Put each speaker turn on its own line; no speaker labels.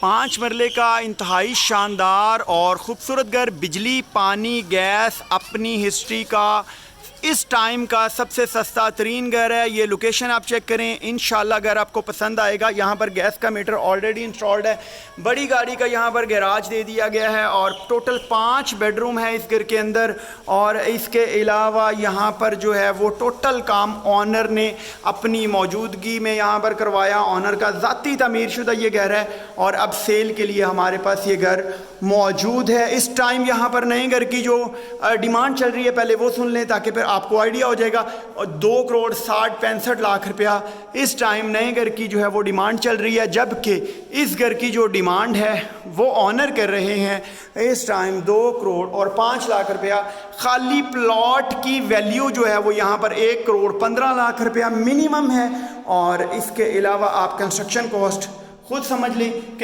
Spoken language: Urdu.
5 مرلے کا انتہائی شاندار اور خوبصورت گھر، بجلی، پانی، گیس، اپنی ہسٹری کا اس ٹائم کا سب سے سستا ترین گھر ہے۔ یہ لوکیشن آپ چیک کریں، انشاءاللہ گھر آپ کو پسند آئے گا۔ یہاں پر گیس کا میٹر آلریڈی انسٹالڈ ہے، بڑی گاڑی کا یہاں پر گیراج دے دیا گیا ہے اور ٹوٹل 5 بیڈ روم ہے اس گھر کے اندر۔ اور اس کے علاوہ یہاں پر جو ہے وہ ٹوٹل کام آنر نے اپنی موجودگی میں یہاں پر کروایا۔ آنر کا ذاتی تعمیر شدہ یہ گھر ہے اور اب سیل کے لیے ہمارے پاس یہ گھر موجود ہے۔ اس ٹائم یہاں پر نئے گھر کی جو ڈیمانڈ چل رہی ہے پہلے وہ سن لیں تاکہ پھر آپ کو آئیڈیا ہو جائے گا۔ 2,60,65 روپیہ اس ٹائم نئے گھر کی جو ہے وہ ڈیمانڈ چل رہی ہے، جبکہ اس گھر کی جو ڈیمانڈ ہے وہ آنر کر رہے ہیں اس ٹائم 2,05,00,000 روپیہ۔ خالی پلاٹ کی ویلیو جو ہے وہ یہاں پر 1,15,00,000 روپیہ منیمم ہے، اور اس کے علاوہ آپ کنسٹرکشن کاسٹ خود سمجھ لیں کہ